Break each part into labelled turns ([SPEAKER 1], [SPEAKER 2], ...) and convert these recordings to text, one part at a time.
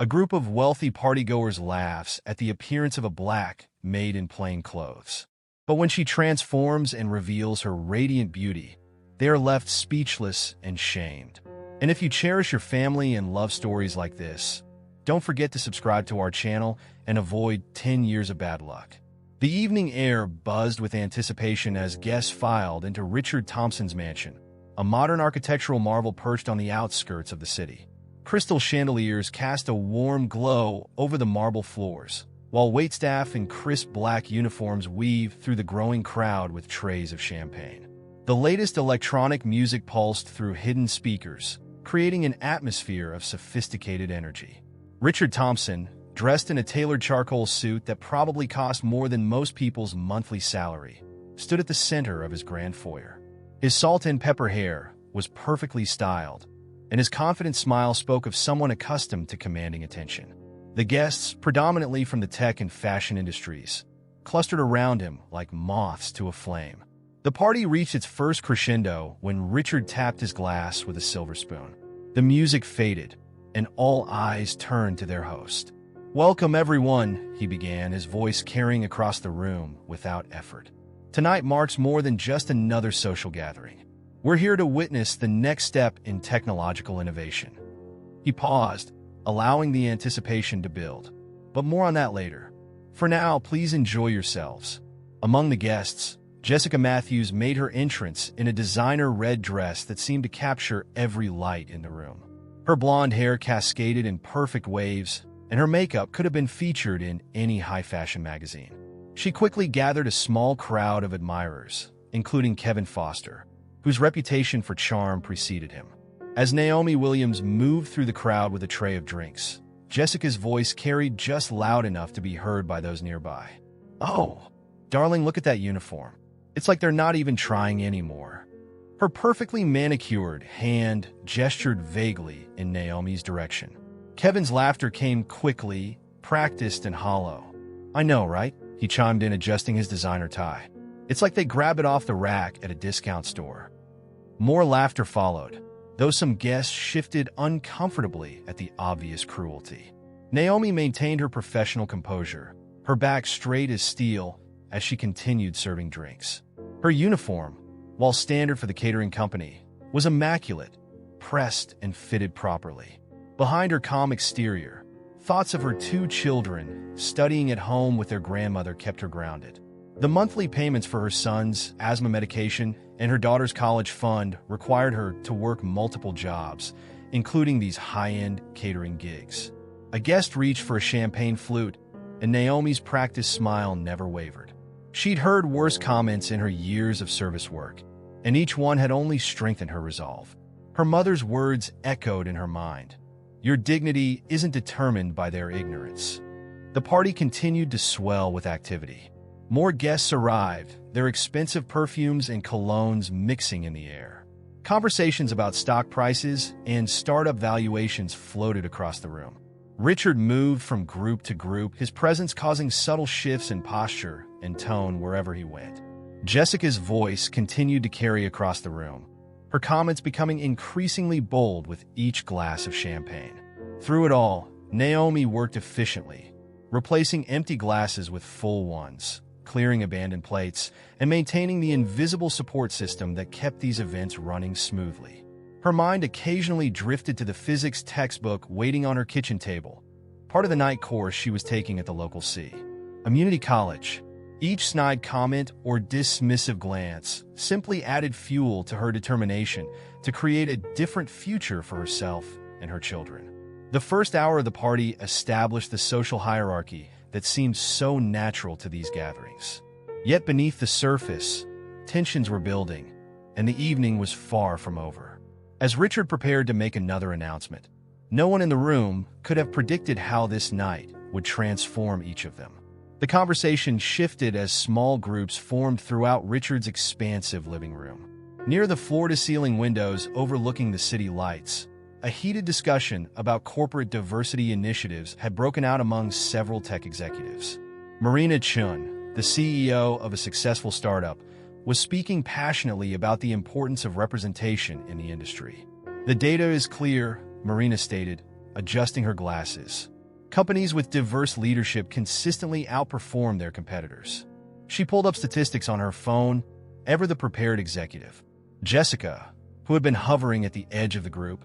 [SPEAKER 1] A group of wealthy partygoers laughs at the appearance of a black maid in plain clothes. But when she transforms and reveals her radiant beauty, they are left speechless and shamed. And if you cherish your family and love stories like this, don't forget to subscribe to our channel and avoid 10 years of bad luck. The evening air buzzed with anticipation as guests filed into Richard Thompson's mansion, a modern architectural marvel perched on the outskirts of the city. Crystal chandeliers cast a warm glow over the marble floors, while waitstaff in crisp black uniforms weave through the growing crowd with trays of champagne. The latest electronic music pulsed through hidden speakers, creating an atmosphere of sophisticated energy. Richard Thompson, dressed in a tailored charcoal suit that probably cost more than most people's monthly salary, stood at the center of his grand foyer. His salt and pepper hair was perfectly styled, and his confident smile spoke of someone accustomed to commanding attention. The guests, predominantly from the tech and fashion industries, clustered around him like moths to a flame. The party reached its first crescendo when Richard tapped his glass with a silver spoon. The music faded, and all eyes turned to their host. "Welcome, everyone," he began, his voice carrying across the room without effort. "Tonight marks more than just another social gathering. We're here to witness the next step in technological innovation." He paused, allowing the anticipation to build. But more on that later. For now, please enjoy yourselves. Among the guests, Jessica Matthews made her entrance in a designer red dress that seemed to capture every light in the room. Her blonde hair cascaded in perfect waves, and her makeup could have been featured in any high-fashion magazine. She quickly gathered a small crowd of admirers, including Kevin Foster, whose reputation for charm preceded him. As Naomi Williams moved through the crowd with a tray of drinks, Jessica's voice carried just loud enough to be heard by those nearby. "Oh, darling, look at that uniform. It's like they're not even trying anymore." Her perfectly manicured hand gestured vaguely in Naomi's direction. Kevin's laughter came quickly, practiced and hollow. "I know, right?" he chimed in, adjusting his designer tie. "It's like they grab it off the rack at a discount store." More laughter followed, though some guests shifted uncomfortably at the obvious cruelty. Naomi maintained her professional composure, her back straight as steel, as she continued serving drinks. Her uniform, while standard for the catering company, was immaculate, pressed and fitted properly. Behind her calm exterior, thoughts of her two children studying at home with their grandmother kept her grounded. The monthly payments for her son's asthma medication and her daughter's college fund required her to work multiple jobs, including these high-end catering gigs. A guest reached for a champagne flute, and Naomi's practiced smile never wavered. She'd heard worse comments in her years of service work, and each one had only strengthened her resolve. Her mother's words echoed in her mind. "Your dignity isn't determined by their ignorance." The party continued to swell with activity. More guests arrived, their expensive perfumes and colognes mixing in the air. Conversations about stock prices and startup valuations floated across the room. Richard moved from group to group, his presence causing subtle shifts in posture and tone wherever he went. Jessica's voice continued to carry across the room, her comments becoming increasingly bold with each glass of champagne. Through it all, Naomi worked efficiently, replacing empty glasses with full ones, clearing abandoned plates, and maintaining the invisible support system that kept these events running smoothly. Her mind occasionally drifted to the physics textbook waiting on her kitchen table, part of the night course she was taking at the local community college. Each snide comment or dismissive glance simply added fuel to her determination to create a different future for herself and her children. The first hour of the party established the social hierarchy that seemed so natural to these gatherings. Yet beneath the surface, tensions were building, and the evening was far from over. As Richard prepared to make another announcement, no one in the room could have predicted how this night would transform each of them. The conversation shifted as small groups formed throughout Richard's expansive living room. Near the floor-to-ceiling windows overlooking the city lights, a heated discussion about corporate diversity initiatives had broken out among several tech executives. Marina Chun, the CEO of a successful startup, was speaking passionately about the importance of representation in the industry. "The data is clear," Marina stated. adjusting her glasses. Companies with diverse leadership consistently outperform their competitors. She pulled up statistics on her phone, ever the prepared executive. Jessica, who had been hovering at the edge of the group,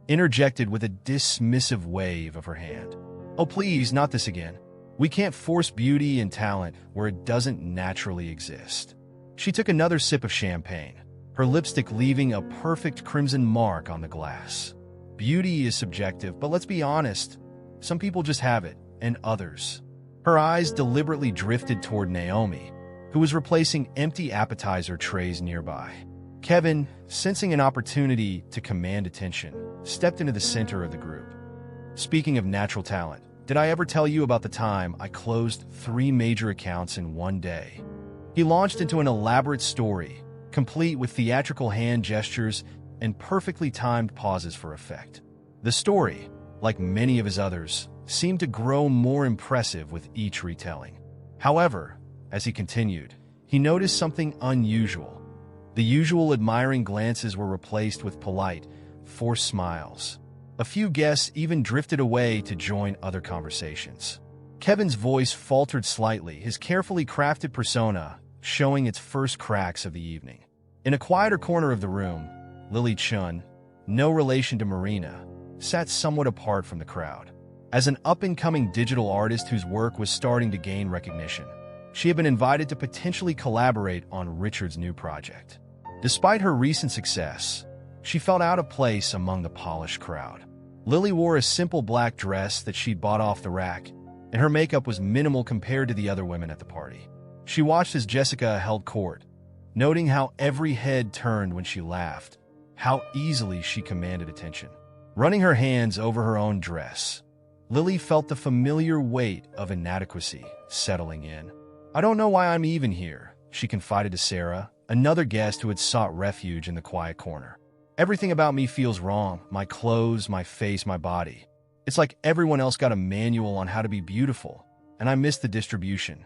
[SPEAKER 1] interjected with a dismissive wave of her hand. "Oh, please, not this again. We can't force beauty and talent where it doesn't naturally exist." She took another sip of champagne, her lipstick leaving a perfect crimson mark on the glass. Beauty is subjective, but let's be honest, some people just have it, and others. Her eyes deliberately drifted toward Naomi, who was replacing empty appetizer trays nearby. Kevin, sensing an opportunity to command attention, stepped into the center of the group. "Speaking of natural talent, did I ever tell you about the time I closed 3 major accounts in one day?" He launched into an elaborate story, complete with theatrical hand gestures and perfectly timed pauses for effect. The story, like many of his others, seemed to grow more impressive with each retelling. However, as he continued, he noticed something unusual. The usual admiring glances were replaced with polite, forced smiles. A few guests even drifted away to join other conversations. Kevin's voice faltered slightly, his carefully crafted persona showing its first cracks of the evening. In a quieter corner of the room, Lily Chun, no relation to Marina, sat somewhat apart from the crowd. As an up-and-coming digital artist whose work was starting to gain recognition, she had been invited to potentially collaborate on Richard's new project. Despite her recent success, she felt out of place among the polished crowd. Lily wore a simple black dress that she'd bought off the rack, and her makeup was minimal compared to the other women at the party. She watched as Jessica held court, noting how every head turned when she laughed, how easily she commanded attention. Running her hands over her own dress, Lily felt the familiar weight of inadequacy settling in. "I don't know why I'm even here," she confided to Sarah, another guest who had sought refuge in the quiet corner. "Everything about me feels wrong, my clothes, my face, my body. It's like everyone else got a manual on how to be beautiful, and I missed the distribution."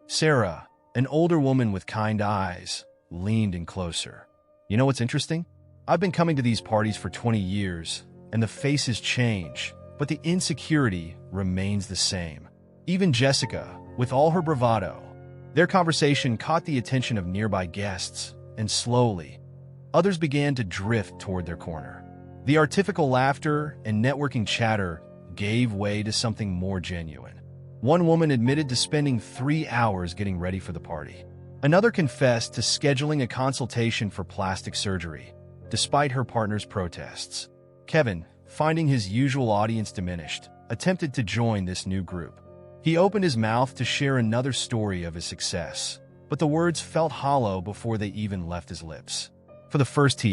[SPEAKER 1] Sarah, an older woman with kind eyes, leaned in closer. "You know what's interesting? I've been coming to these parties for 20 years, and the faces change, but the insecurity remains the same. Even Jessica, with all her bravado." Their conversation caught the attention of nearby guests, and slowly, others began to drift toward their corner. The artificial laughter and networking chatter gave way to something more genuine. One woman admitted to spending 3 hours getting ready for the party. Another confessed to scheduling a consultation for plastic surgery, despite her partner's protests. Kevin, finding his usual audience diminished, attempted to join this new group. He opened his mouth to share another story of his success, but the words felt hollow before they even left his lips. For the first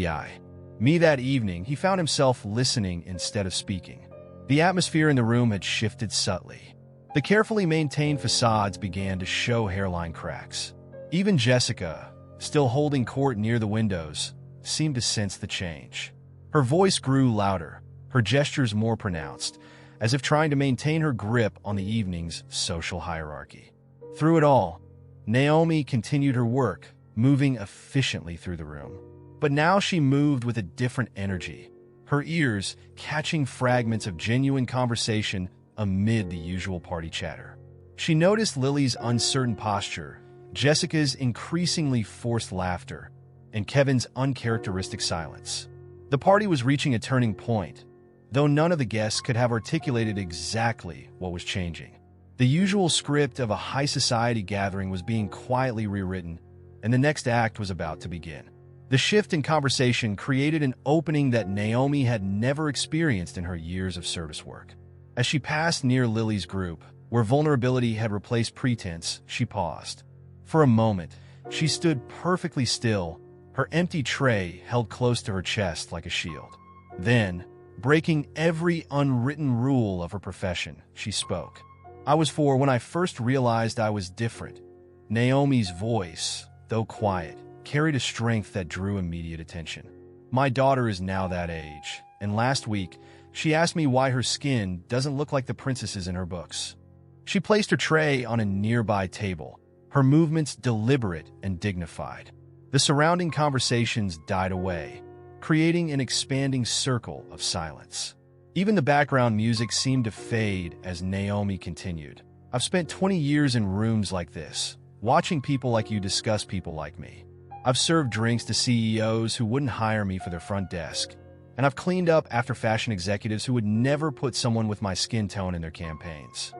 [SPEAKER 1] me that evening, he found himself listening instead of speaking. The atmosphere in the room had shifted subtly. The carefully maintained facades began to show hairline cracks. Even Jessica, still holding court near the windows, seemed to sense the change. Her voice grew louder, her gestures more pronounced, as if trying to maintain her grip on the evening's social hierarchy. Through it all, Naomi continued her work, moving efficiently through the room. But now she moved with a different energy, her ears catching fragments of genuine conversation amid the usual party chatter. She noticed Lily's uncertain posture, Jessica's increasingly forced laughter, and Kevin's uncharacteristic silence. The party was reaching a turning point, though none of the guests could have articulated exactly what was changing. The usual script of a high society gathering was being quietly rewritten, and the next act was about to begin. The shift in conversation created an opening that Naomi had never experienced in her years of service work. As she passed near Lily's group, where vulnerability had replaced pretense, she paused. For a moment, she stood perfectly still, her empty tray held close to her chest like a shield. Then, breaking every unwritten rule of her profession, she spoke. "I was 4 when I first realized I was different." Naomi's voice, though quiet, carried a strength that drew immediate attention. "My daughter is now that age, and last week, she asked me why her skin doesn't look like the princesses in her books." She placed her tray on a nearby table, her movements deliberate and dignified. The surrounding conversations died away, creating an expanding circle of silence. Even the background music seemed to fade as Naomi continued. I've spent 20 years in rooms like this, watching people like you discuss people like me. I've served drinks to CEOs who wouldn't hire me for their front desk, and I've cleaned up after fashion executives who would never put someone with my skin tone in their campaigns.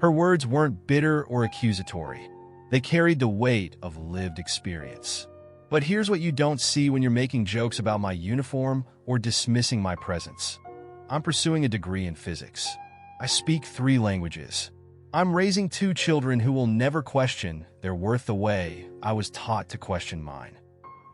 [SPEAKER 1] Her words weren't bitter or accusatory. They carried the weight of lived experience. But here's what you don't see when you're making jokes about my uniform or dismissing my presence. I'm pursuing a degree in physics. I speak 3 languages. I'm raising 2 children who will never question their worth the way I was taught to question mine.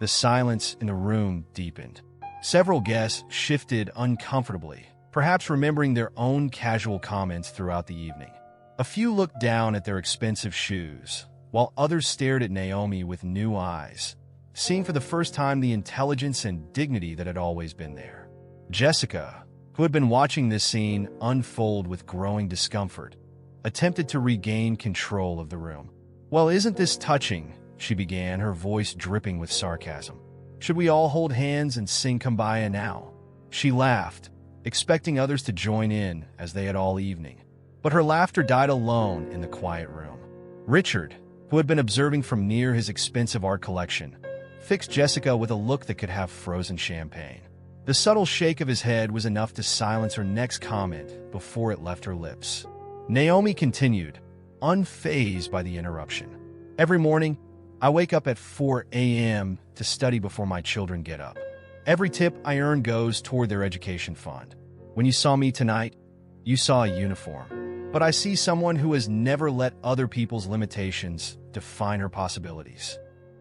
[SPEAKER 1] The silence in the room deepened. Several guests shifted uncomfortably, perhaps remembering their own casual comments throughout the evening. A few looked down at their expensive shoes, while others stared at Naomi with new eyes, seeing for the first time the intelligence and dignity that had always been there. Jessica, who had been watching this scene unfold with growing discomfort, attempted to regain control of the room. "Well, isn't this touching?" she began, her voice dripping with sarcasm. "Should we all hold hands and sing Kumbaya now?" She laughed, expecting others to join in as they had all evening. But her laughter died alone in the quiet room. Richard, who had been observing from near his expensive art collection, fixed Jessica with a look that could have frozen champagne. The subtle shake of his head was enough to silence her next comment before it left her lips. Naomi continued, unfazed by the interruption. "Every morning, I wake up at 4 a.m. to study before my children get up. Every tip I earn goes toward their education fund. When you saw me tonight, you saw a uniform. But I see someone who has never let other people's limitations define her possibilities."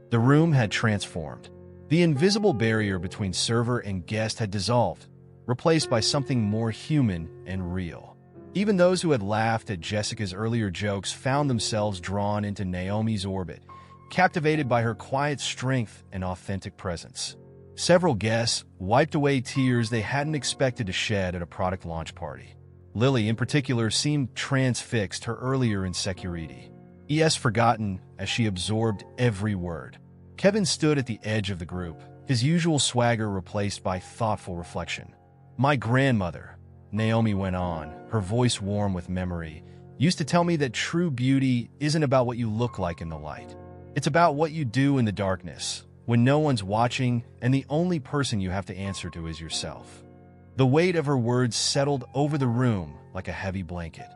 [SPEAKER 1] The room had transformed. The invisible barrier between server and guest had dissolved, replaced by something more human and real. Even those who had laughed at Jessica's earlier jokes found themselves drawn into Naomi's orbit, captivated by her quiet strength and authentic presence. Several guests wiped away tears they hadn't expected to shed at a product launch party. Lily, in particular, seemed transfixed, her earlier insecurity forgotten as she absorbed every word. Kevin stood at the edge of the group, his usual swagger replaced by thoughtful reflection. "My grandmother," Naomi went on, her voice warm with memory, "used to tell me that true beauty isn't about what you look like in the light. It's about what you do in the darkness, when no one's watching and the only person you have to answer to is yourself." The weight of her words settled over the room like a heavy blanket.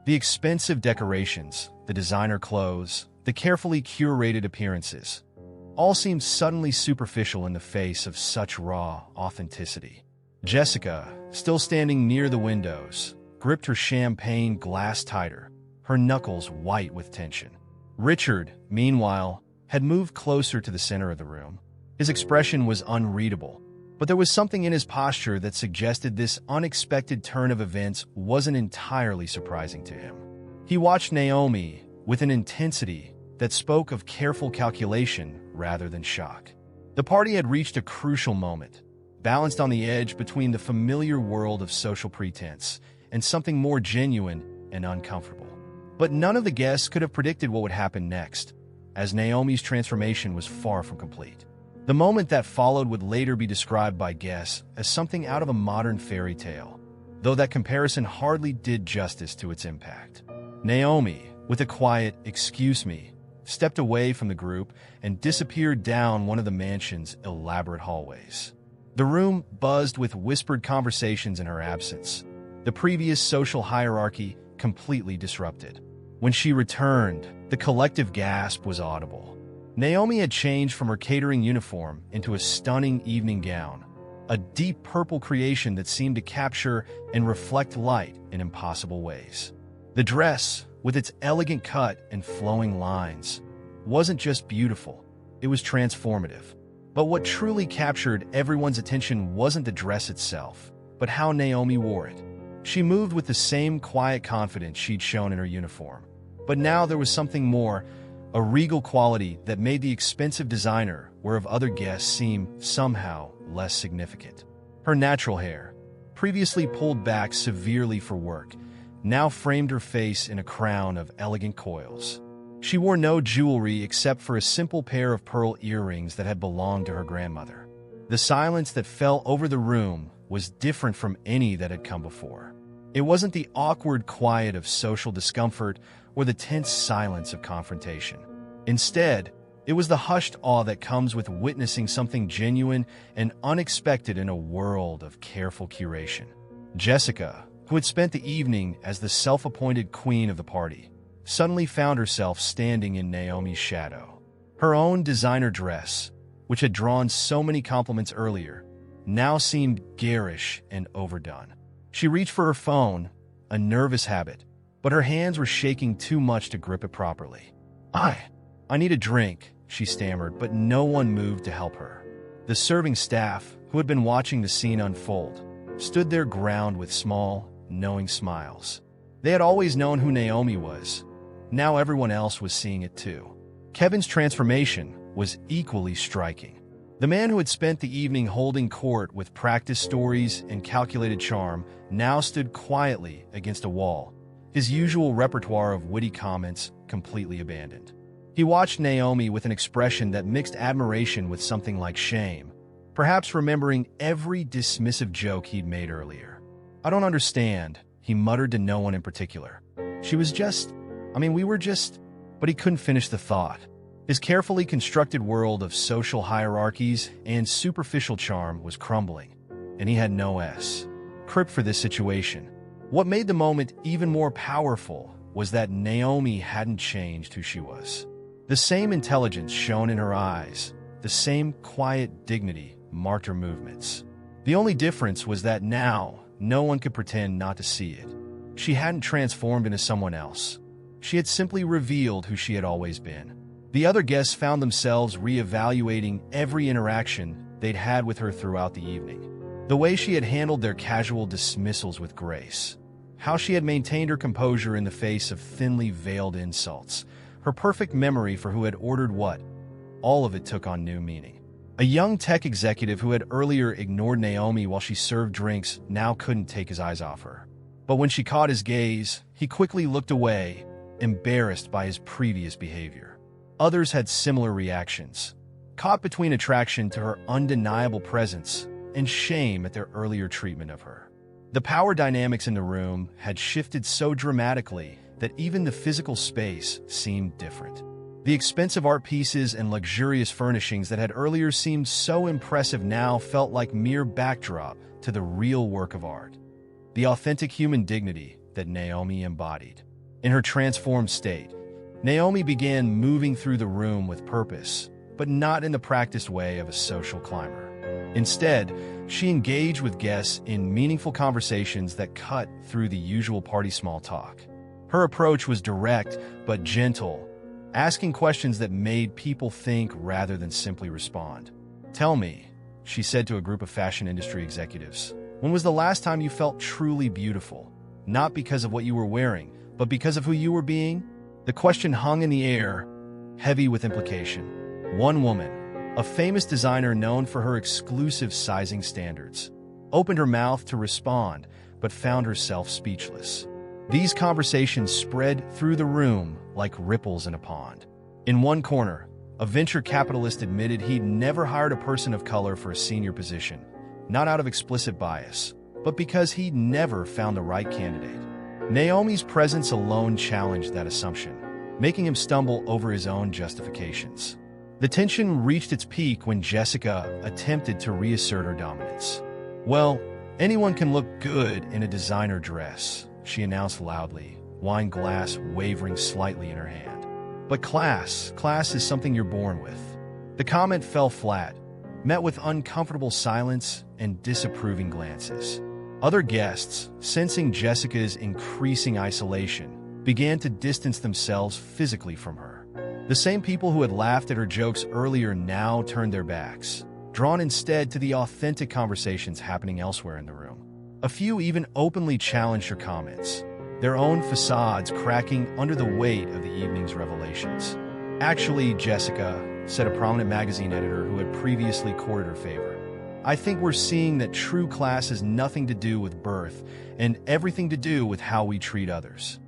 [SPEAKER 1] The expensive decorations, the designer clothes, the carefully curated appearances, all seemed suddenly superficial in the face of such raw authenticity. Jessica, still standing near the windows, gripped her champagne glass tighter, her knuckles white with tension. Richard, meanwhile, had moved closer to the center of the room. His expression was unreadable, but there was something in his posture that suggested this unexpected turn of events wasn't entirely surprising to him. He watched Naomi with an intensity that spoke of careful calculation rather than shock. The party had reached a crucial moment, balanced on the edge between the familiar world of social pretense and something more genuine and uncomfortable. But none of the guests could have predicted what would happen next, as Naomi's transformation was far from complete. The moment that followed would later be described by guests as something out of a modern fairy tale, though that comparison hardly did justice to its impact. Naomi, with a quiet "excuse me," stepped away from the group and disappeared down one of the mansion's elaborate hallways. The room buzzed with whispered conversations in her absence, the previous social hierarchy completely disrupted. When she returned, the collective gasp was audible. Naomi had changed from her catering uniform into a stunning evening gown, a deep purple creation that seemed to capture and reflect light in impossible ways. The dress, with its elegant cut and flowing lines, wasn't just beautiful, it was transformative. But what truly captured everyone's attention wasn't the dress itself, but how Naomi wore it. She moved with the same quiet confidence she'd shown in her uniform. But now there was something more, a regal quality that made the expensive designer wear of other guests seem somehow less significant. Her natural hair, previously pulled back severely for work, now framed her face in a crown of elegant coils. She wore no jewelry except for a simple pair of pearl earrings that had belonged to her grandmother. The silence that fell over the room was different from any that had come before. It wasn't the awkward quiet of social discomfort or the tense silence of confrontation. Instead, it was the hushed awe that comes with witnessing something genuine and unexpected in a world of careful curation. Jessica, who had spent the evening as the self-appointed queen of the party, suddenly found herself standing in Naomi's shadow. Her own designer dress, which had drawn so many compliments earlier, now seemed garish and overdone. She reached for her phone, a nervous habit, but her hands were shaking too much to grip it properly. I need a drink, she stammered, but no one moved to help her. The serving staff, who had been watching the scene unfold, stood their ground with small, knowing smiles. They had always known who Naomi was. Now everyone else was seeing it too. Kevin's transformation was equally striking. The man who had spent the evening holding court with practice stories and calculated charm now stood quietly against a wall, his usual repertoire of witty comments completely abandoned. He watched Naomi with an expression that mixed admiration with something like shame, perhaps remembering every dismissive joke he'd made earlier. "I don't understand," he muttered to no one in particular. We were just... But he couldn't finish the thought. His carefully constructed world of social hierarchies and superficial charm was crumbling, and he had no script for this situation. What made the moment even more powerful was that Naomi hadn't changed who she was. The same intelligence shone in her eyes, the same quiet dignity marked her movements. The only difference was that now, no one could pretend not to see it. She hadn't transformed into someone else. She had simply revealed who she had always been. The other guests found themselves reevaluating every interaction they'd had with her throughout the evening. The way she had handled their casual dismissals with grace, how she had maintained her composure in the face of thinly veiled insults, her perfect memory for who had ordered what, all of it took on new meaning. A young tech executive who had earlier ignored Naomi while she served drinks now couldn't take his eyes off her. But when she caught his gaze, he quickly looked away, embarrassed by his previous behavior. Others had similar reactions, caught between attraction to her undeniable presence and shame at their earlier treatment of her. The power dynamics in the room had shifted so dramatically that even the physical space seemed different. The expensive art pieces and luxurious furnishings that had earlier seemed so impressive now felt like mere backdrop to the real work of art. The authentic human dignity that Naomi embodied. In her transformed state, Naomi began moving through the room with purpose, but not in the practiced way of a social climber. Instead, she engaged with guests in meaningful conversations that cut through the usual party small talk. Her approach was direct but gentle, asking questions that made people think rather than simply respond. "Tell me," she said to a group of fashion industry executives, "when was the last time you felt truly beautiful? Not because of what you were wearing, but because of who you were being?" The question hung in the air, heavy with implication. One woman, a famous designer known for her exclusive sizing standards, opened her mouth to respond, but found herself speechless. These conversations spread through the room like ripples in a pond. In one corner, a venture capitalist admitted he'd never hired a person of color for a senior position, not out of explicit bias, but because he'd never found the right candidate. Naomi's presence alone challenged that assumption, making him stumble over his own justifications. The tension reached its peak when Jessica attempted to reassert her dominance. "Well, anyone can look good in a designer dress," she announced loudly, wine glass wavering slightly in her hand. "But class is something you're born with." The comment fell flat, met with uncomfortable silence and disapproving glances. Other guests, sensing Jessica's increasing isolation, began to distance themselves physically from her. The same people who had laughed at her jokes earlier now turned their backs, drawn instead to the authentic conversations happening elsewhere in the room. A few even openly challenged her comments, their own facades cracking under the weight of the evening's revelations. "Actually, Jessica," said a prominent magazine editor who had previously courted her favor, "I think we're seeing that true class has nothing to do with birth and everything to do with how we treat others."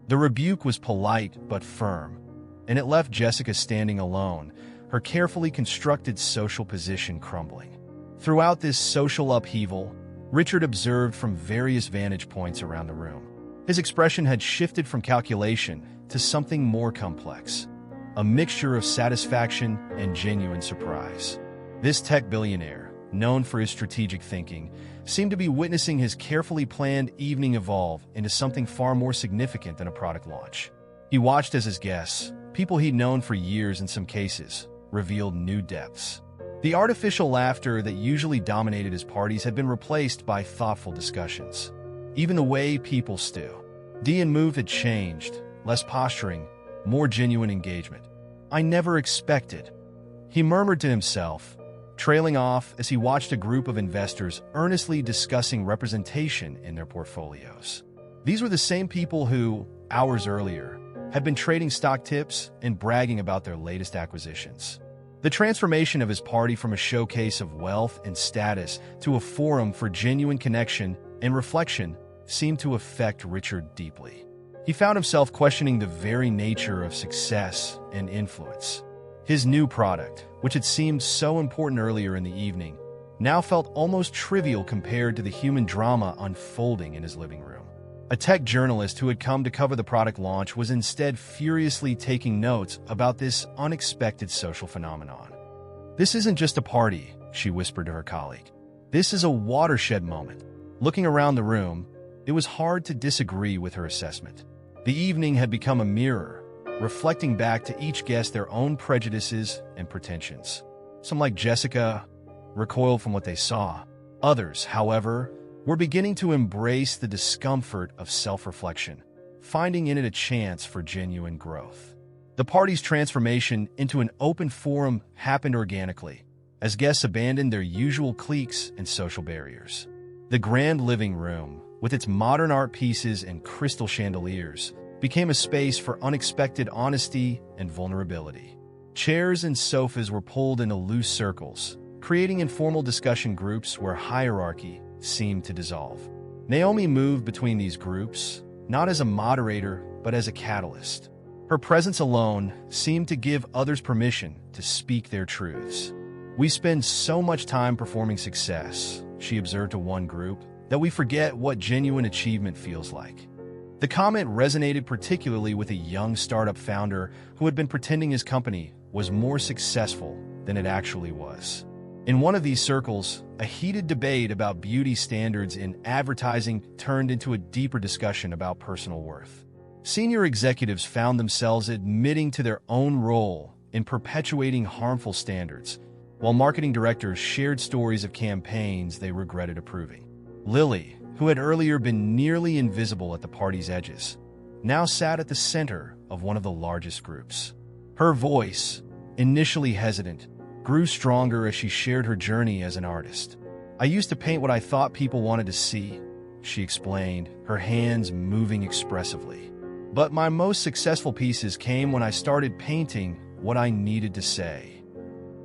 [SPEAKER 1] The rebuke was polite but firm, and it left Jessica standing alone, her carefully constructed social position crumbling. Throughout this social upheaval, Richard observed from various vantage points around the room. His expression had shifted from calculation to something more complex, a mixture of satisfaction and genuine surprise. This tech billionaire, known for his strategic thinking, seemed to be witnessing his carefully planned evening evolve into something far more significant than a product launch. He watched as his guests, people he'd known for years in some cases, revealed new depths. The artificial laughter that usually dominated his parties had been replaced by thoughtful discussions. Even the way people stew. And moved had changed, less posturing, more genuine engagement. "I never expected," he murmured to himself, trailing off as he watched a group of investors earnestly discussing representation in their portfolios. These were the same people who, hours earlier, had been trading stock tips and bragging about their latest acquisitions. The transformation of his party from a showcase of wealth and status to a forum for genuine connection and reflection seemed to affect Richard deeply. He found himself questioning the very nature of success and influence. His new product, which had seemed so important earlier in the evening, now felt almost trivial compared to the human drama unfolding in his living room. A tech journalist who had come to cover the product launch was instead furiously taking notes about this unexpected social phenomenon. "This isn't just a party," she whispered to her colleague. "This is a watershed moment." Looking around the room, it was hard to disagree with her assessment. The evening had become a mirror, reflecting back to each guest their own prejudices and pretensions. Some, like Jessica, recoiled from what they saw. Others, however, were beginning to embrace the discomfort of self-reflection, finding in it a chance for genuine growth. The party's transformation into an open forum happened organically, as guests abandoned their usual cliques and social barriers. The grand living room, with its modern art pieces and crystal chandeliers, became a space for unexpected honesty and vulnerability. Chairs and sofas were pulled into loose circles, creating informal discussion groups where hierarchy seemed to dissolve. Naomi moved between these groups, not as a moderator, but as a catalyst. Her presence alone seemed to give others permission to speak their truths. "We spend so much time performing success," she observed to one group, "that we forget what genuine achievement feels like." The comment resonated particularly with a young startup founder who had been pretending his company was more successful than it actually was. In one of these circles, a heated debate about beauty standards in advertising turned into a deeper discussion about personal worth. Senior executives found themselves admitting to their own role in perpetuating harmful standards, while marketing directors shared stories of campaigns they regretted approving. Lily, who had earlier been nearly invisible at the party's edges, now sat at the center of one of the largest groups. Her voice, initially hesitant, grew stronger as she shared her journey as an artist. "I used to paint what I thought people wanted to see," she explained, her hands moving expressively. "But my most successful pieces came when I started painting what I needed to say."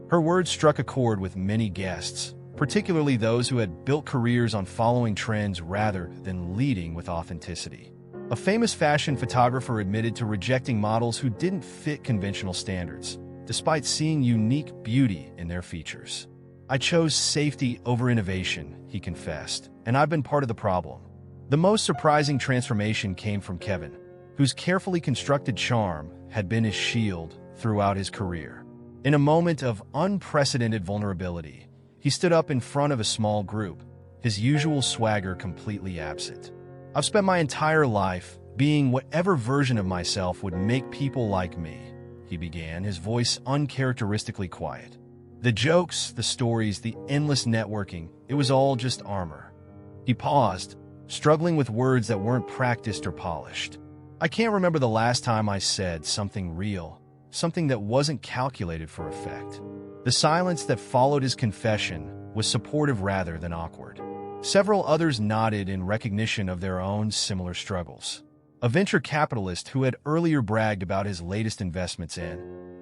[SPEAKER 1] Her words struck a chord with many guests, particularly those who had built careers on following trends rather than leading with authenticity. A famous fashion photographer admitted to rejecting models who didn't fit conventional standards, despite seeing unique beauty in their features. "I chose safety over innovation," he confessed, "and I've been part of the problem." The most surprising transformation came from Kevin, whose carefully constructed charm had been his shield throughout his career. In a moment of unprecedented vulnerability, he stood up in front of a small group, his usual swagger completely absent. "I've spent my entire life being whatever version of myself would make people like me," he began, his voice uncharacteristically quiet. "The jokes, the stories, the endless networking, it was all just armor." He paused, struggling with words that weren't practiced or polished. "I can't remember the last time I said something real, something that wasn't calculated for effect." The silence that followed his confession was supportive rather than awkward. Several others nodded in recognition of their own similar struggles. A venture capitalist who had earlier bragged about his latest investments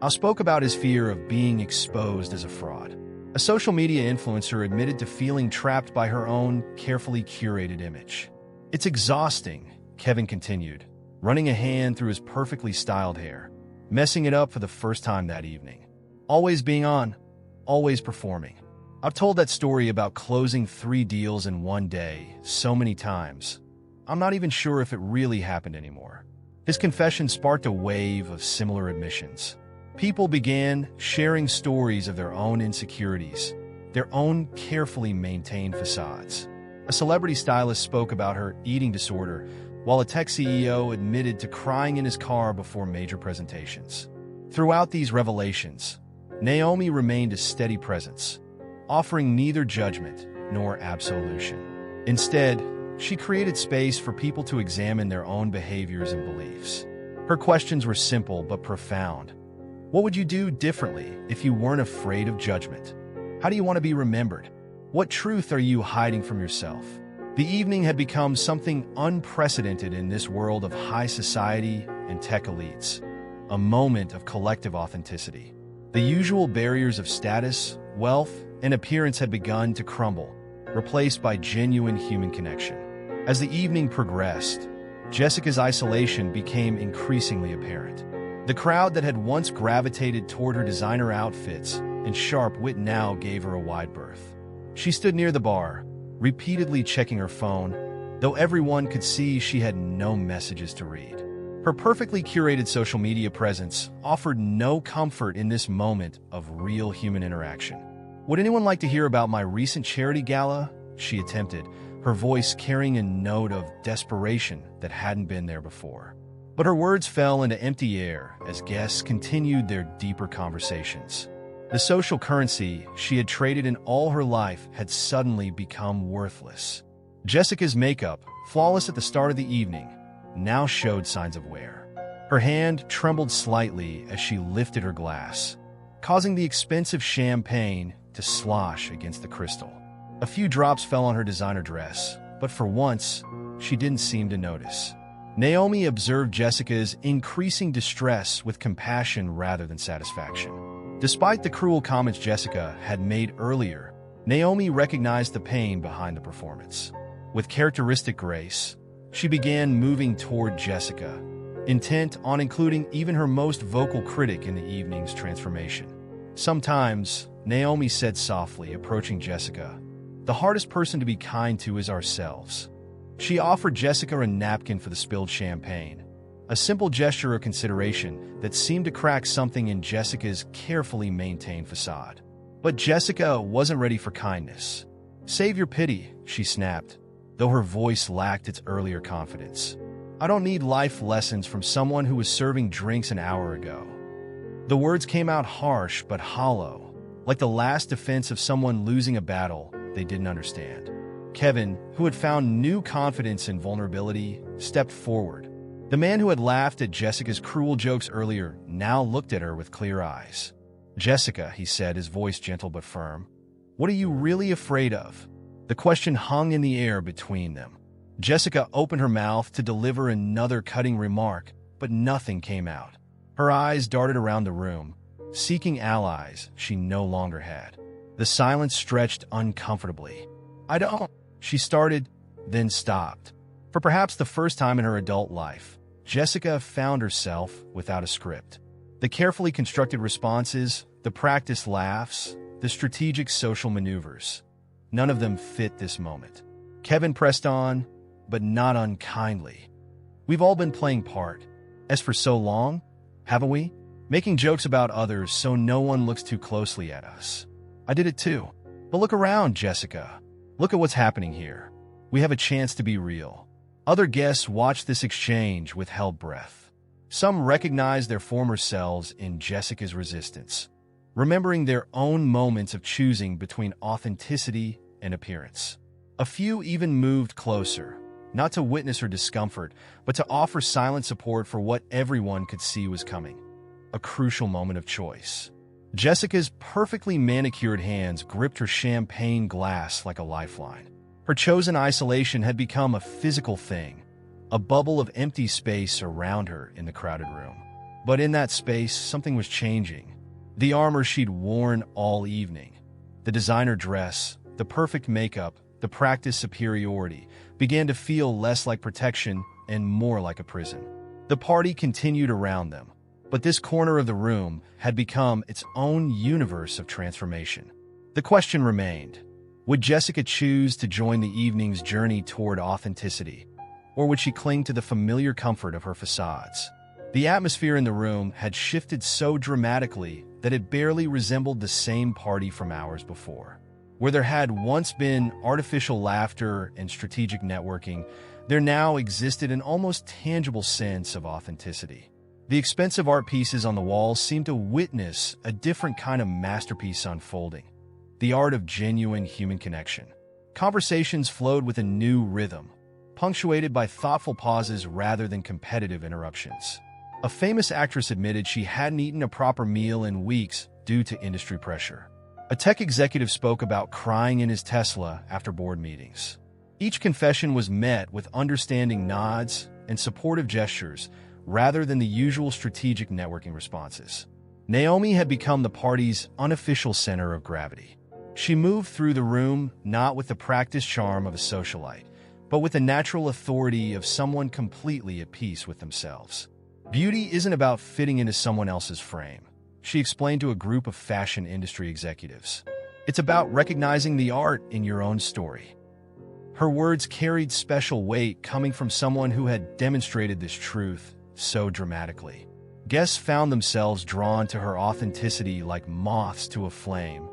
[SPEAKER 1] spoke about his fear of being exposed as a fraud. A social media influencer admitted to feeling trapped by her own carefully curated image. "It's exhausting," Kevin continued, running a hand through his perfectly styled hair, messing it up for the first time that evening. "Always being on, always performing." I've told that story about closing 3 deals in one day so many times, I'm not even sure if it really happened anymore. His confession sparked a wave of similar admissions. People began sharing stories of their own insecurities, their own carefully maintained facades. A celebrity stylist spoke about her eating disorder, while a tech CEO admitted to crying in his car before major presentations. Throughout these revelations, Naomi remained a steady presence, offering neither judgment nor absolution. Instead, she created space for people to examine their own behaviors and beliefs. Her questions were simple but profound. What would you do differently if you weren't afraid of judgment? How do you want to be remembered? What truth are you hiding from yourself? The evening had become something unprecedented in this world of high society and tech elites, a moment of collective authenticity. The usual barriers of status, wealth, and appearance had begun to crumble, replaced by genuine human connection. As the evening progressed, Jessica's isolation became increasingly apparent. The crowd that had once gravitated toward her designer outfits and sharp wit now gave her a wide berth. She stood near the bar, repeatedly checking her phone, though everyone could see she had no messages to read. Her perfectly curated social media presence offered no comfort in this moment of real human interaction. "Would anyone like to hear about my recent charity gala?" she attempted, her voice carrying a note of desperation that hadn't been there before. But her words fell into empty air as guests continued their deeper conversations. The social currency she had traded in all her life had suddenly become worthless. Jessica's makeup, flawless at the start of the evening, now showed signs of wear. Her hand trembled slightly as she lifted her glass, causing the expensive champagne to slosh against the crystal. A few drops fell on her designer dress, but for once, she didn't seem to notice. Naomi observed Jessica's increasing distress with compassion rather than satisfaction. Despite the cruel comments Jessica had made earlier, Naomi recognized the pain behind the performance. With characteristic grace, she began moving toward Jessica, intent on including even her most vocal critic in the evening's transformation. "Sometimes," Naomi said softly, approaching Jessica, "the hardest person to be kind to is ourselves." She offered Jessica a napkin for the spilled champagne, a simple gesture of consideration that seemed to crack something in Jessica's carefully maintained facade. But Jessica wasn't ready for kindness. "Save your pity," she snapped, though her voice lacked its earlier confidence. "I don't need life lessons from someone who was serving drinks an hour ago." The words came out harsh but hollow, like the last defense of someone losing a battle they didn't understand. Kevin, who had found new confidence in vulnerability, stepped forward. The man who had laughed at Jessica's cruel jokes earlier now looked at her with clear eyes. "Jessica," he said, his voice gentle but firm, "what are you really afraid of?" The question hung in the air between them. Jessica opened her mouth to deliver another cutting remark, but nothing came out. Her eyes darted around the room, seeking allies she no longer had. The silence stretched uncomfortably. "I don't," she started, then stopped. For perhaps the first time in her adult life, Jessica found herself without a script. The carefully constructed responses, the practiced laughs, the strategic social maneuvers, none of them fit this moment. Kevin pressed on, but not unkindly. "We've all been playing part. As for so long, haven't we? Making jokes about others so no one looks too closely at us. I did it too. But look around, Jessica. Look at what's happening here. We have a chance to be real." Other guests watched this exchange with held breath. Some recognized their former selves in Jessica's resistance, remembering their own moments of choosing between authenticity and appearance. A few even moved closer, not to witness her discomfort, but to offer silent support for what everyone could see was coming. A crucial moment of choice. Jessica's perfectly manicured hands gripped her champagne glass like a lifeline. Her chosen isolation had become a physical thing, a bubble of empty space around her in the crowded room. But in that space, something was changing. The armor she'd worn all evening, the designer dress, the perfect makeup, the practiced superiority, began to feel less like protection and more like a prison. The party continued around them, but this corner of the room had become its own universe of transformation. The question remained, would Jessica choose to join the evening's journey toward authenticity, or would she cling to the familiar comfort of her facades? The atmosphere in the room had shifted so dramatically that it barely resembled the same party from hours before. Where there had once been artificial laughter and strategic networking, there now existed an almost tangible sense of authenticity. The expensive art pieces on the walls seemed to witness a different kind of masterpiece unfolding, the art of genuine human connection. Conversations flowed with a new rhythm, punctuated by thoughtful pauses rather than competitive interruptions. A famous actress admitted she hadn't eaten a proper meal in weeks due to industry pressure. A tech executive spoke about crying in his Tesla after board meetings. Each confession was met with understanding nods and supportive gestures rather than the usual strategic networking responses. Naomi had become the party's unofficial center of gravity. She moved through the room not with the practiced charm of a socialite, but with the natural authority of someone completely at peace with themselves. Beauty isn't about fitting into someone else's frame, she explained to a group of fashion industry executives. It's about recognizing the art in your own story. Her words carried special weight coming from someone who had demonstrated this truth so dramatically. Guests found themselves drawn to her authenticity like moths to a flame,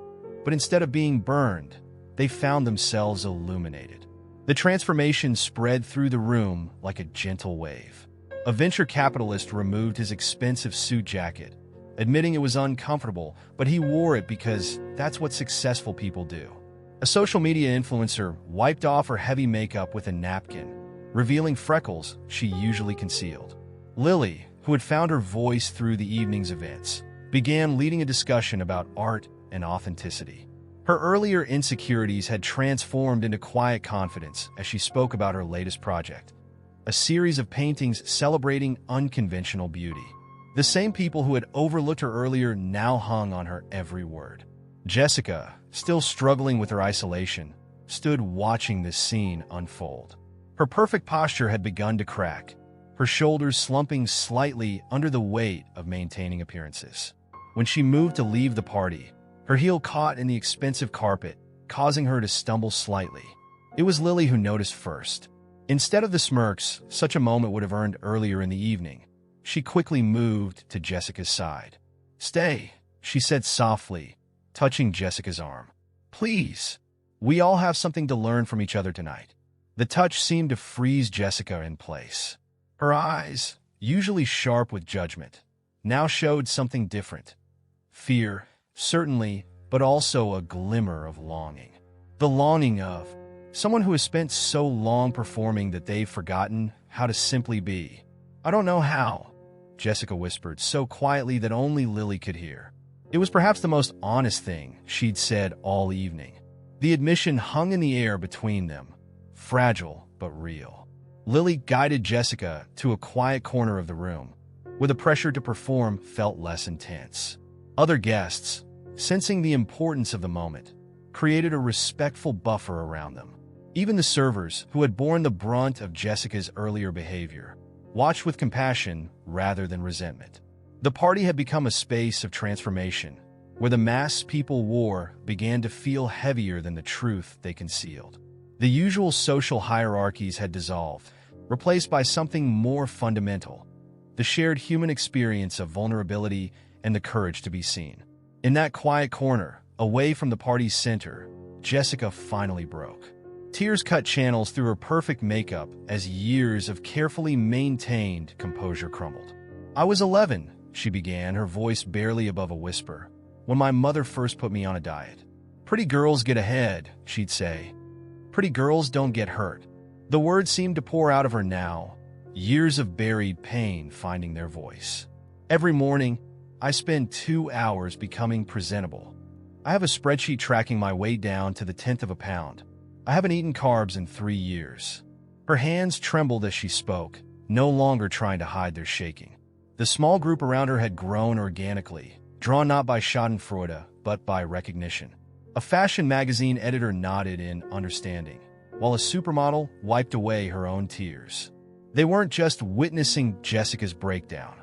[SPEAKER 1] but instead of being burned, they found themselves illuminated. The transformation spread through the room like a gentle wave. A venture capitalist removed his expensive suit jacket, admitting it was uncomfortable, but he wore it because that's what successful people do. A social media influencer wiped off her heavy makeup with a napkin, revealing freckles she usually concealed. Lily, who had found her voice through the evening's events, began leading a discussion about art and authenticity. Her earlier insecurities had transformed into quiet confidence as she spoke about her latest project, a series of paintings celebrating unconventional beauty. The same people who had overlooked her earlier now hung on her every word. Jessica, still struggling with her isolation, stood watching this scene unfold. Her perfect posture had begun to crack, her shoulders slumping slightly under the weight of maintaining appearances. When she moved to leave the party, her heel caught in the expensive carpet, causing her to stumble slightly. It was Lily who noticed first. Instead of the smirks such a moment would have earned earlier in the evening, she quickly moved to Jessica's side. "Stay," she said softly, touching Jessica's arm. "Please. We all have something to learn from each other tonight." The touch seemed to freeze Jessica in place. Her eyes, usually sharp with judgment, now showed something different. Fear, certainly, but also a glimmer of longing. The longing of someone who has spent so long performing that they've forgotten how to simply be. "I don't know how," Jessica whispered so quietly that only Lily could hear. It was perhaps the most honest thing she'd said all evening. The admission hung in the air between them, fragile but real. Lily guided Jessica to a quiet corner of the room, where the pressure to perform felt less intense. Other guests, sensing the importance of the moment, created a respectful buffer around them. Even the servers, who had borne the brunt of Jessica's earlier behavior, watched with compassion rather than resentment. The party had become a space of transformation, where the masks people wore began to feel heavier than the truth they concealed. The usual social hierarchies had dissolved, replaced by something more fundamental: the shared human experience of vulnerability and the courage to be seen. In that quiet corner, away from the party's center, Jessica finally broke. Tears cut channels through her perfect makeup as years of carefully maintained composure crumbled. "I was 11, she began, her voice barely above a whisper, "when my mother first put me on a diet. Pretty girls get ahead, she'd say. Pretty girls don't get hurt." The words seemed to pour out of her now, years of buried pain finding their voice. "Every morning, I spend 2 hours becoming presentable. I have a spreadsheet tracking my weight down to the 10th of a pound. I haven't eaten carbs in 3 years." Her hands trembled as she spoke, no longer trying to hide their shaking. The small group around her had grown organically, drawn not by schadenfreude, but by recognition. A fashion magazine editor nodded in understanding, while a supermodel wiped away her own tears. They weren't just witnessing Jessica's breakdown.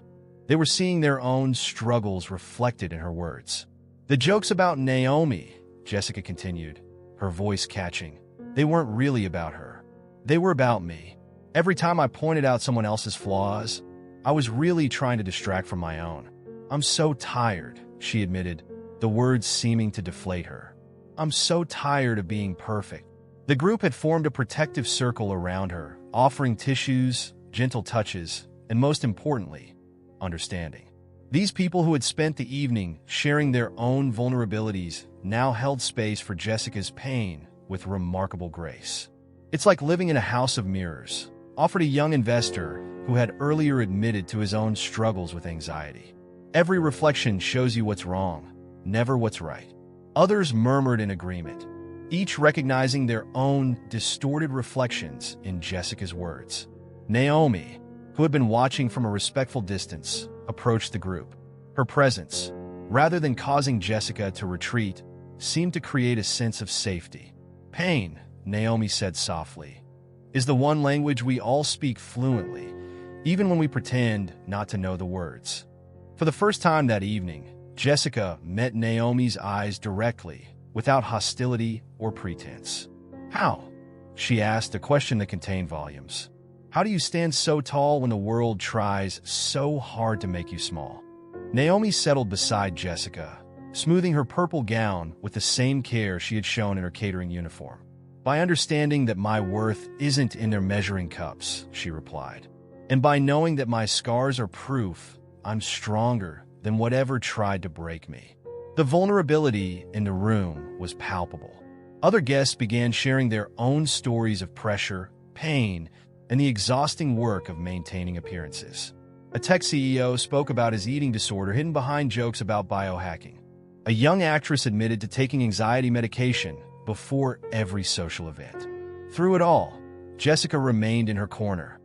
[SPEAKER 1] They were seeing their own struggles reflected in her words. The jokes about Naomi, Jessica continued, her voice catching. They weren't really about her. They were about me. Every time I pointed out someone else's flaws, I was really trying to distract from my own. I'm so tired, she admitted, the words seeming to deflate her. I'm so tired of being perfect. The group had formed a protective circle around her, offering tissues, gentle touches, and most importantly, understanding. These people who had spent the evening sharing their own vulnerabilities now held space for Jessica's pain with remarkable grace. It's like living in a house of mirrors, offered a young investor who had earlier admitted to his own struggles with anxiety. Every reflection shows you what's wrong, never what's right. Others murmured in agreement, each recognizing their own distorted reflections in Jessica's words. Naomi, who had been watching from a respectful distance, approached the group. Her presence, rather than causing Jessica to retreat, seemed to create a sense of safety. Pain, Naomi said softly, is the one language we all speak fluently, even when we pretend not to know the words. For the first time that evening, Jessica met Naomi's eyes directly, without hostility or pretense. How? She asked, a question that contained volumes. How do you stand so tall when the world tries so hard to make you small? Naomi settled beside Jessica, smoothing her purple gown with the same care she had shown in her catering uniform. By understanding that my worth isn't in their measuring cups, she replied. And by knowing that my scars are proof I'm stronger than whatever tried to break me. The vulnerability in the room was palpable. Other guests began sharing their own stories of pressure, pain, and the exhausting work of maintaining appearances. A tech CEO spoke about his eating disorder hidden behind jokes about biohacking. A young actress admitted to taking anxiety medication before every social event. Through it all, Jessica remained in her corner,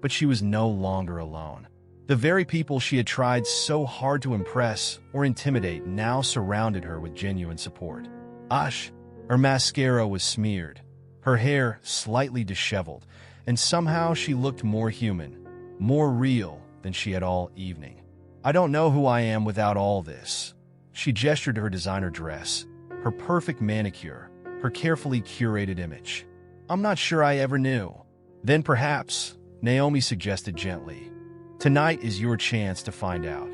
[SPEAKER 1] but she was no longer alone. The very people she had tried so hard to impress or intimidate now surrounded her with genuine support. Her mascara was smeared, her hair slightly disheveled, and somehow she looked more human, more real than she had all evening. I don't know who I am without all this. She gestured to her designer dress, her perfect manicure, her carefully curated image. I'm not sure I ever knew. Then perhaps, Naomi suggested gently, tonight is your chance to find out.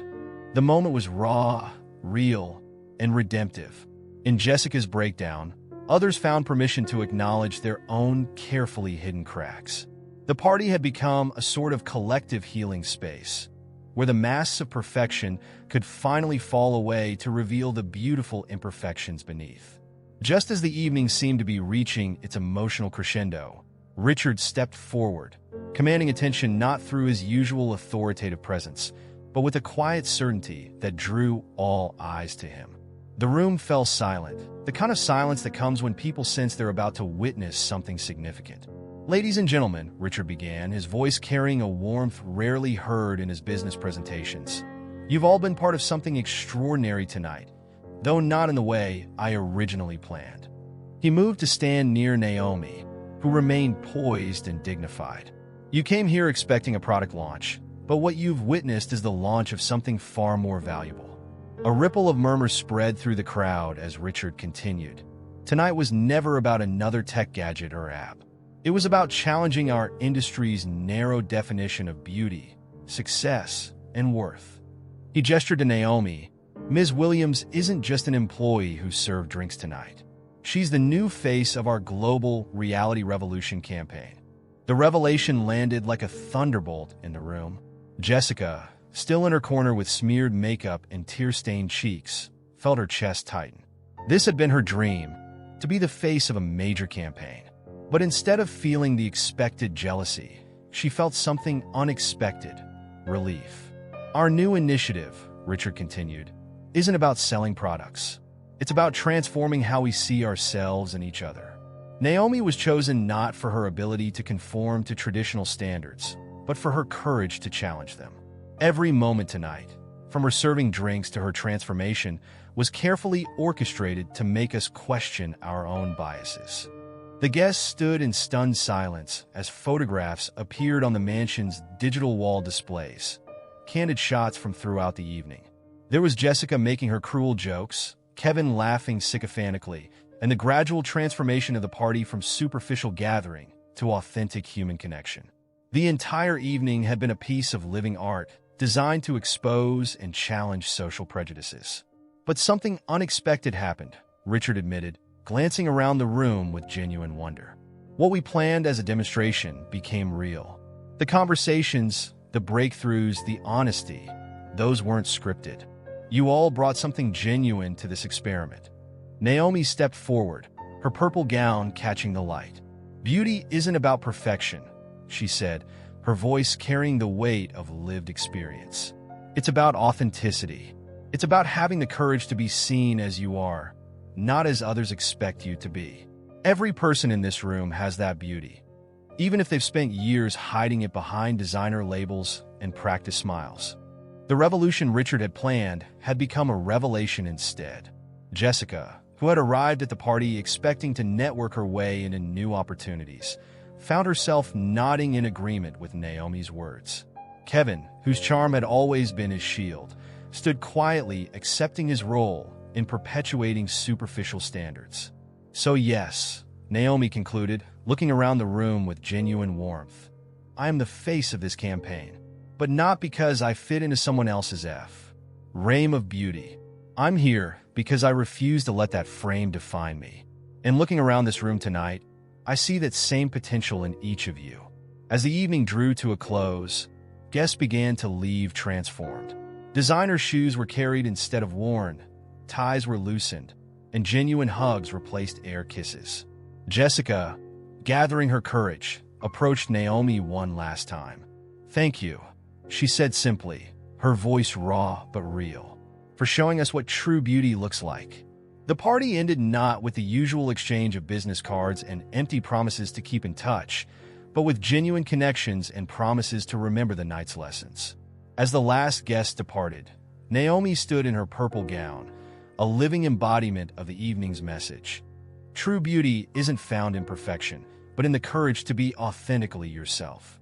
[SPEAKER 1] The moment was raw, real, and redemptive. In Jessica's breakdown, others found permission to acknowledge their own carefully hidden cracks. The party had become a sort of collective healing space, where the masks of perfection could finally fall away to reveal the beautiful imperfections beneath. Just as the evening seemed to be reaching its emotional crescendo, Richard stepped forward, commanding attention not through his usual authoritative presence, but with a quiet certainty that drew all eyes to him. The room fell silent, the kind of silence that comes when people sense they're about to witness something significant. Ladies and gentlemen, Richard began, his voice carrying a warmth rarely heard in his business presentations. You've all been part of something extraordinary tonight, though not in the way I originally planned. He moved to stand near Naomi, who remained poised and dignified. You came here expecting a product launch, but what you've witnessed is the launch of something far more valuable. A ripple of murmurs spread through the crowd as Richard continued. Tonight was never about another tech gadget or app. It was about challenging our industry's narrow definition of beauty, success, and worth. He gestured to Naomi. Ms. Williams isn't just an employee who served drinks tonight. She's the new face of our global reality revolution campaign. The revelation landed like a thunderbolt in the room. Jessica, still in her corner with smeared makeup and tear-stained cheeks, felt her chest tighten. This had been her dream, to be the face of a major campaign. But instead of feeling the expected jealousy, she felt something unexpected, relief. Our new initiative, Richard continued, isn't about selling products. It's about transforming how we see ourselves and each other. Naomi was chosen not for her ability to conform to traditional standards, but for her courage to challenge them. Every moment tonight, from her serving drinks to her transformation, was carefully orchestrated to make us question our own biases. The guests stood in stunned silence as photographs appeared on the mansion's digital wall displays, candid shots from throughout the evening. There was Jessica making her cruel jokes, Kevin laughing sycophantically, and the gradual transformation of the party from superficial gathering to authentic human connection. The entire evening had been a piece of living art, designed to expose and challenge social prejudices. But something unexpected happened, Richard admitted, glancing around the room with genuine wonder. What we planned as a demonstration became real. The conversations, the breakthroughs, the honesty, those weren't scripted. You all brought something genuine to this experiment. Naomi stepped forward, her purple gown catching the light. Beauty isn't about perfection, she said, her voice carrying the weight of lived experience. It's about authenticity. It's about having the courage to be seen as you are, not as others expect you to be. Every person in this room has that beauty, even if they've spent years hiding it behind designer labels and practice smiles. The revolution Richard had planned had become a revelation instead. Jessica, who had arrived at the party expecting to network her way into new opportunities, found herself nodding in agreement with Naomi's words. Kevin, whose charm had always been his shield, stood quietly accepting his role in perpetuating superficial standards. So yes, Naomi concluded, looking around the room with genuine warmth. I am the face of this campaign, but not because I fit into someone else's frame of beauty. I'm here because I refuse to let that frame define me. And looking around this room tonight, I see that same potential in each of you. As the evening drew to a close, guests began to leave transformed. Designer shoes were carried instead of worn, ties were loosened, and genuine hugs replaced air kisses. Jessica, gathering her courage, approached Naomi one last time. Thank you, she said simply, her voice raw but real, for showing us what true beauty looks like. The party ended not with the usual exchange of business cards and empty promises to keep in touch, but with genuine connections and promises to remember the night's lessons. As the last guest departed, Naomi stood in her purple gown, a living embodiment of the evening's message. True beauty isn't found in perfection, but in the courage to be authentically yourself.